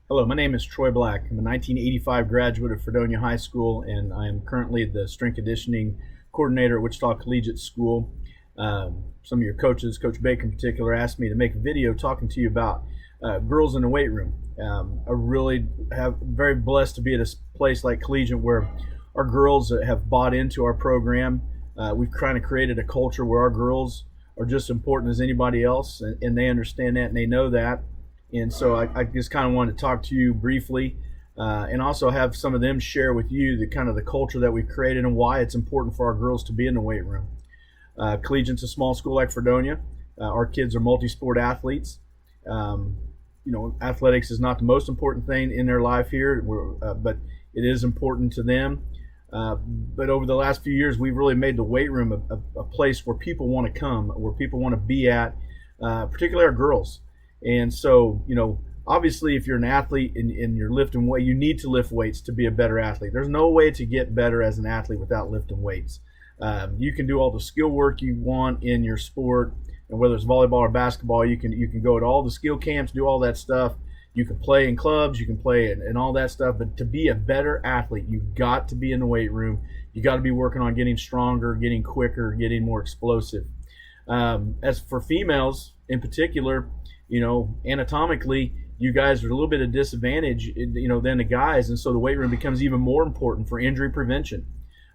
Hello, my name is Troy Black. I'm a 1985 graduate of Fredonia High School, and I am currently the strength conditioning coordinator at Wichita Collegiate School. Some of your coaches, Coach Baker in particular, asked me to make a video talking to you about girls in the weight room. I really have very blessed to be at a place like Collegiate where our girls have bought into our program. We've kind of created a culture where our girls are just as important as anybody else, and they understand that and they know that. And so I just kind of wanted to talk to you briefly, and also have some of them share with you the kind of the culture that we've created and why it's important for our girls to be in the weight room. Collegiate's a small school like Fredonia. Our kids are multi-sport athletes. Athletics is not the most important thing in their life here, but it is important to them. But over the last few years, we've really made the weight room a place where people want to come, where people want to be at, particularly our girls. And so, obviously, if you're an athlete and you're lifting weight, you need to lift weights to be a better athlete. There's no way to get better as an athlete without lifting weights. You can do all the skill work you want in your sport, and whether it's volleyball or basketball, you can go to all the skill camps, do all that stuff. You can play in clubs, you can play in all that stuff. But to be a better athlete, you've got to be in the weight room. You got to be working on getting stronger, getting quicker, getting more explosive. As for females in particular, anatomically, you guys are a little bit of disadvantage, than the guys, and so the weight room becomes even more important for injury prevention.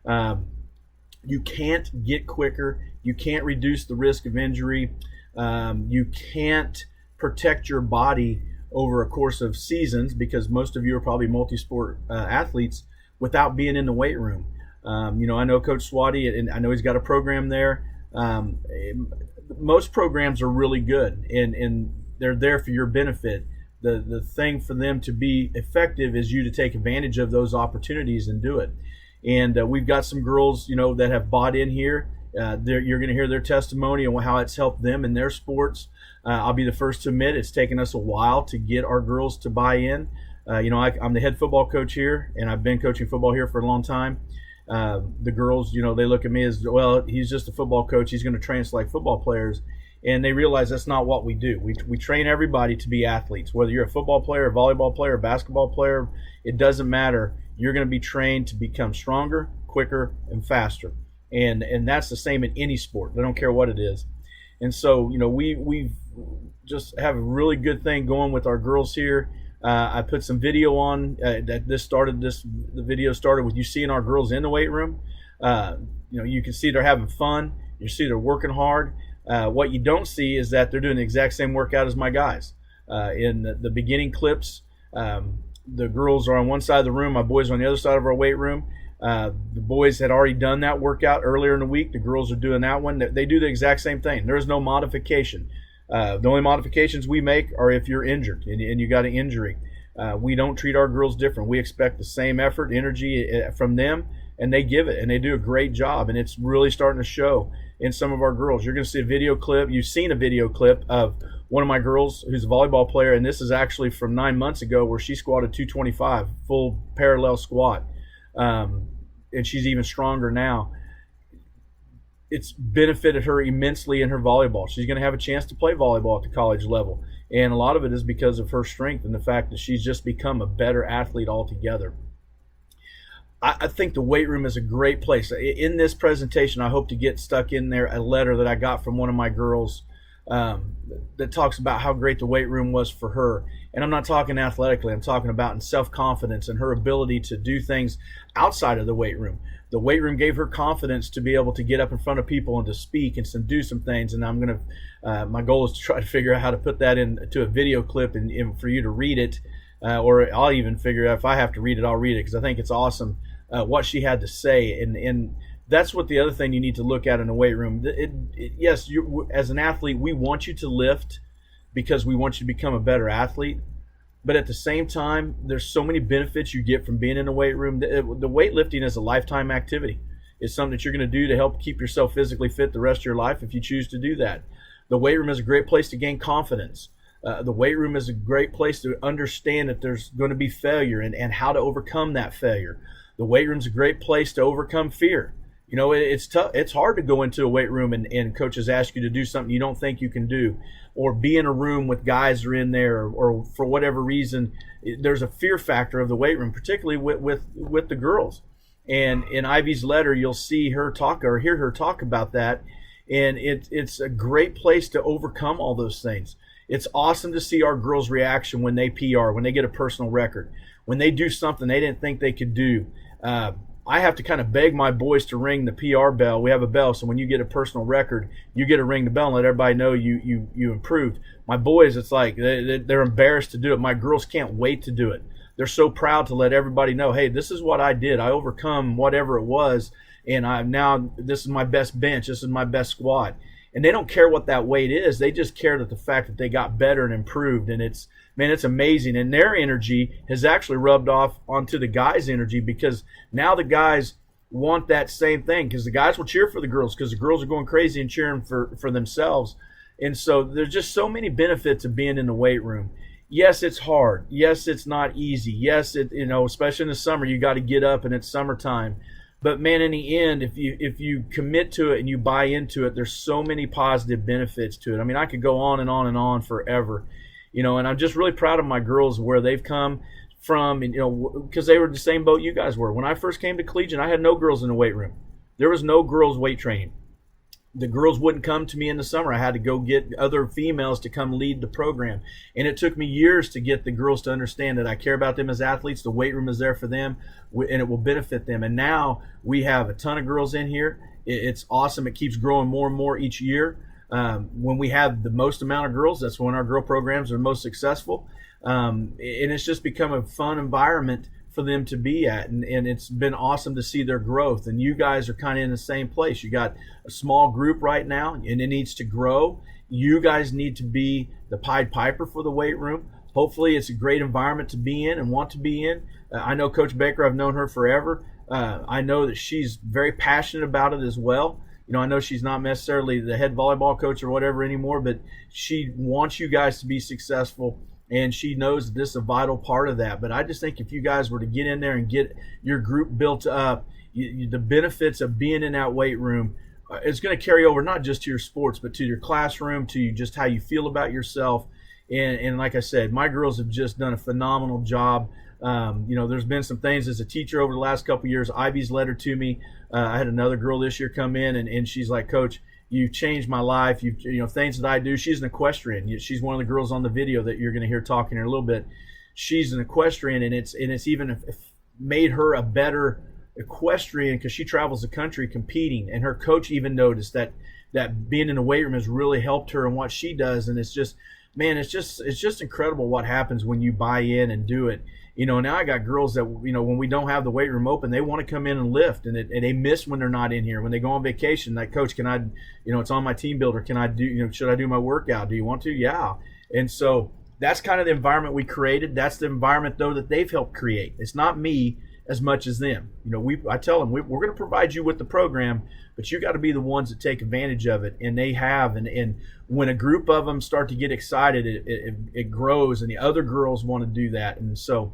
You can't get quicker. You can't reduce the risk of injury. You can't protect your body over a course of seasons, because most of you are probably multi-sport athletes, without being in the weight room. I know Coach Swati, and I know he's got a program there. Most programs are really good, and they're there for your benefit. The thing for them to be effective is you to take advantage of those opportunities and do it. And we've got some girls, that have bought in here. You're going to hear their testimony on how it's helped them in their sports. I'll be the first to admit it's taken us a while to get our girls to buy in. I'm the head football coach here, and I've been coaching football here for a long time. The girls, they look at me as, well, he's just a football coach. He's going to train us like football players. And they realize that's not what we do. We train everybody to be athletes. Whether you're a football player, a volleyball player, a basketball player, it doesn't matter. You're going to be trained to become stronger, quicker, and faster. And that's the same in any sport. I don't care what it is. And so, we've just have a really good thing going with our girls here. I put some video on the video started with you seeing our girls in the weight room. You can see they're having fun. You see they're working hard. What you don't see is that they're doing the exact same workout as my guys. In the beginning clips, the girls are on one side of the room, my boys are on the other side of our weight room. The boys had already done that workout earlier in the week. The girls are doing that one. They do the exact same thing. There is no modification. The only modifications we make are if you're injured and you got an injury. We don't treat our girls different. We expect the same effort, energy from them, and they give it, and they do a great job, and it's really starting to show in some of our girls. You're going to see a video clip. You've seen a video clip of one of my girls who's a volleyball player, and this is actually from 9 months ago, where she squatted 225, full parallel squat, and she's even stronger now. It's benefited her immensely in her volleyball. She's going to have a chance to play volleyball at the college level, and a lot of it is because of her strength and the fact that she's just become a better athlete altogether. I think the weight room is a great place. In this presentation, I hope to get stuck in there a letter that I got from one of my girls that talks about how great the weight room was for her. And I'm not talking athletically. I'm talking about in self-confidence and her ability to do things outside of the weight room. The weight room gave her confidence to be able to get up in front of people and to speak and do some things. And my goal is to try to figure out how to put that into a video clip and for you to read it. Or I'll even figure out if I have to read it, I'll read it, because I think it's awesome what she had to say. And that's what the other thing you need to look at in the weight room. Yes, as an athlete, we want you to lift because we want you to become a better athlete. But at the same time, there's so many benefits you get from being in the weight room. The weightlifting is a lifetime activity. It's something that you're going to do to help keep yourself physically fit the rest of your life if you choose to do that. The weight room is a great place to gain confidence. The weight room is a great place to understand that there's going to be failure and how to overcome that failure. The weight room is a great place to overcome fear. You know, it's tough. It's hard to go into a weight room and coaches ask you to do something you don't think you can do, or be in a room with guys that are in there, or for whatever reason, there's a fear factor of the weight room, particularly with the girls. And in Ivy's letter, you'll see her talk or hear her talk about that. And it's a great place to overcome all those things. It's awesome to see our girls' reaction when they PR, when they get a personal record, when they do something they didn't think they could do. I have to kind of beg my boys to ring the PR bell. We have a bell, so when you get a personal record, you get to ring the bell and let everybody know you improved. My boys, it's like they're embarrassed to do it. My girls can't wait to do it. They're so proud to let everybody know, hey, this is what I did. I overcome whatever it was, and this is my best bench. This is my best squat. And they don't care what that weight is. They just care that the fact that they got better and improved. And it's amazing. And their energy has actually rubbed off onto the guys' energy, because now the guys want that same thing, because the guys will cheer for the girls because the girls are going crazy and cheering for themselves. And so there's just so many benefits of being in the weight room. Yes, it's hard. Yes, it's not easy. Yes, especially in the summer, you got to get up and it's summertime. But man, in the end, if you commit to it and you buy into it, there's so many positive benefits to it. I mean, I could go on and on and on forever, and I'm just really proud of my girls, where they've come from, and because they were the same boat you guys were. When I first came to Collegiate, I had no girls in the weight room. There was no girls weight training. The girls wouldn't come to me in the summer. I had to go get other females to come lead the program. And it took me years to get the girls to understand that I care about them as athletes. The weight room is there for them, and it will benefit them. And now we have a ton of girls in here. It's awesome. It keeps growing more and more each year. When we have the most amount of girls, that's when our girl programs are most successful. And it's just become a fun environment for them to be at, and it's been awesome to see their growth. And you guys are kind of in the same place. You got a small group right now, and it needs to grow. You guys need to be the Pied Piper for the weight room. Hopefully it's a great environment to be in and want to be in. I know Coach Baker, I've known her forever. I know that she's very passionate about it as well. I know she's not necessarily the head volleyball coach or whatever anymore, but she wants you guys to be successful. And she knows that this is a vital part of that. But I just think if you guys were to get in there and get your group built up, the benefits of being in that weight room, it's going to carry over not just to your sports, but to your classroom, to just how you feel about yourself. And like I said, my girls have just done a phenomenal job. There's been some things as a teacher over the last couple of years. Ivy's letter to me. I had another girl this year come in, and she's like, Coach, you've changed my life. Things that I do. She's an equestrian. She's one of the girls on the video that you're going to hear talking here a little bit. She's an equestrian, and it's even made her a better equestrian because she travels the country competing. And her coach even noticed that being in the weight room has really helped her in what she does. And it's just incredible what happens when you buy in and do it. Now I got girls that, when we don't have the weight room open, they want to come in and lift, and they miss when they're not in here. When they go on vacation, like, Coach, can I, it's on my team builder. Can I do, should I do my workout? Do you want to? Yeah. And so that's kind of the environment we created. That's the environment, though, that they've helped create. It's not me as much as them. I tell them, we're going to provide you with the program, but you got to be the ones that take advantage of it. And they have. And when a group of them start to get excited, it grows, and the other girls want to do that. And so,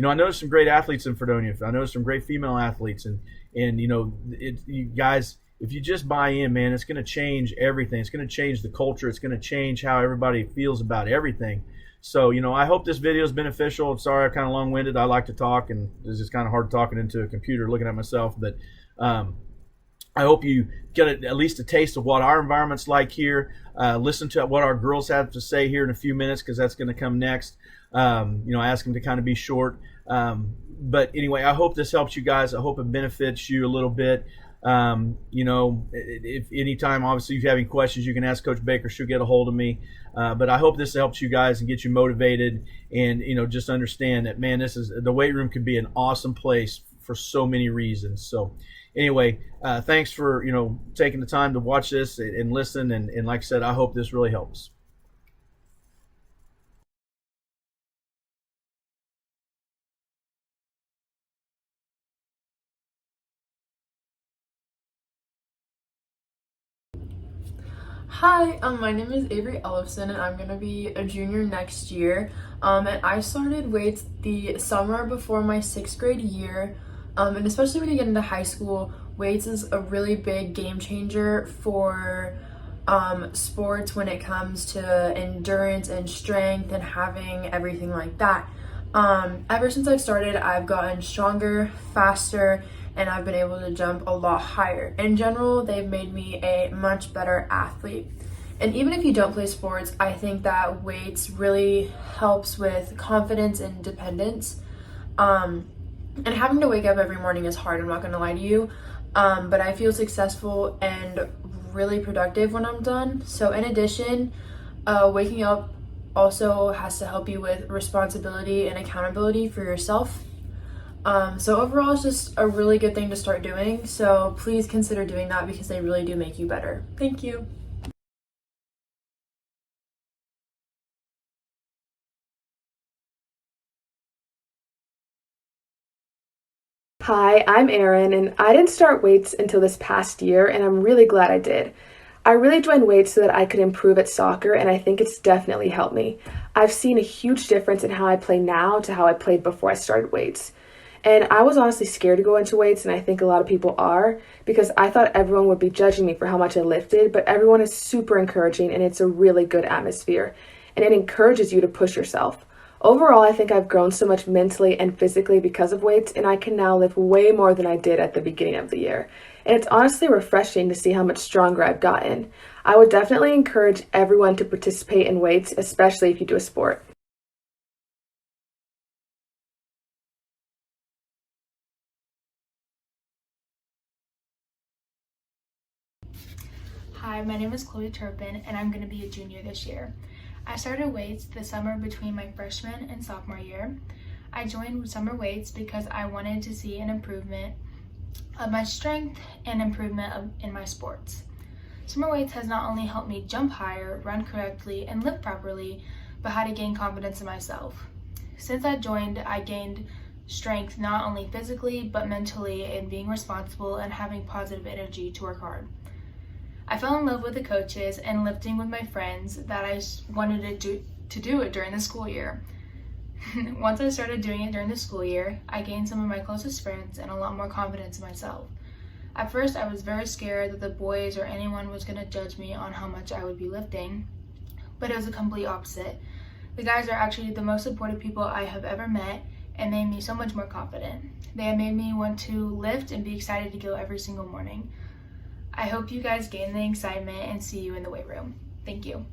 I know some great athletes in Fredonia. I know some great female athletes, and you guys, if you just buy in, man, it's going to change everything. It's going to change the culture. It's going to change how everybody feels about everything. So, I hope this video is beneficial. I'm sorry I'm kind of long-winded. I like to talk, and it's just kind of hard talking into a computer looking at myself. But I hope you get at least a taste of what our environment's like here. Listen to what our girls have to say here in a few minutes, because that's going to come next. Ask them to kind of be short. But anyway, I hope this helps you guys. I hope it benefits you a little bit. If anytime, obviously, if you have any questions, you can ask Coach Baker. She'll get a hold of me. But I hope this helps you guys and get you motivated, and, just understand that, man, the weight room could be an awesome place for so many reasons. So anyway, thanks for, taking the time to watch this and listen. And like I said, I hope this really helps. Hi, my name is Avery Ellefson, and I'm gonna be a junior next year. And I started weights the summer before my 6th grade year. And especially when you get into high school, weights is a really big game changer for sports when it comes to endurance and strength and having everything like that. Ever since I've started, I've gotten stronger, faster, and I've been able to jump a lot higher. In general, they've made me a much better athlete. And even if you don't play sports, I think that weights really helps with confidence and independence. And having to wake up every morning is hard, I'm not gonna lie to you. But I feel successful and really productive when I'm done. So in addition, waking up also has to help you with responsibility and accountability for yourself. So overall, it's just a really good thing to start doing. So please consider doing that because they really do make you better. Thank you. Hi, I'm Erin, and I didn't start weights until this past year, and I'm really glad I did. I really joined weights so that I could improve at soccer, and I think it's definitely helped me. I've seen a huge difference in how I play now to how I played before I started weights. And I was honestly scared to go into weights, and I think a lot of people are, because I thought everyone would be judging me for how much I lifted, but everyone is super encouraging, and it's a really good atmosphere, and it encourages you to push yourself. Overall, I think I've grown so much mentally and physically because of weights, and I can now lift way more than I did at the beginning of the year. And it's honestly refreshing to see how much stronger I've gotten. I would definitely encourage everyone to participate in weights, especially if you do a sport. Hi, my name is Chloe Turpin, and I'm going to be a junior this year. I started weights the summer between my freshman and sophomore year. I joined summer weights because I wanted to see an improvement of my strength and improvement in my sports. Summer weights has not only helped me jump higher, run correctly, and lift properly, but how to gain confidence in myself. Since I joined, I gained strength not only physically, but mentally in being responsible and having positive energy to work hard. I fell in love with the coaches and lifting with my friends that I wanted to do it during the school year. Once I started doing it during the school year, I gained some of my closest friends and a lot more confidence in myself. At first, I was very scared that the boys or anyone was going to judge me on how much I would be lifting, but it was a complete opposite. The guys are actually the most supportive people I have ever met and made me so much more confident. They have made me want to lift and be excited to go every single morning. I hope you guys gain the excitement and see you in the weight room. Thank you.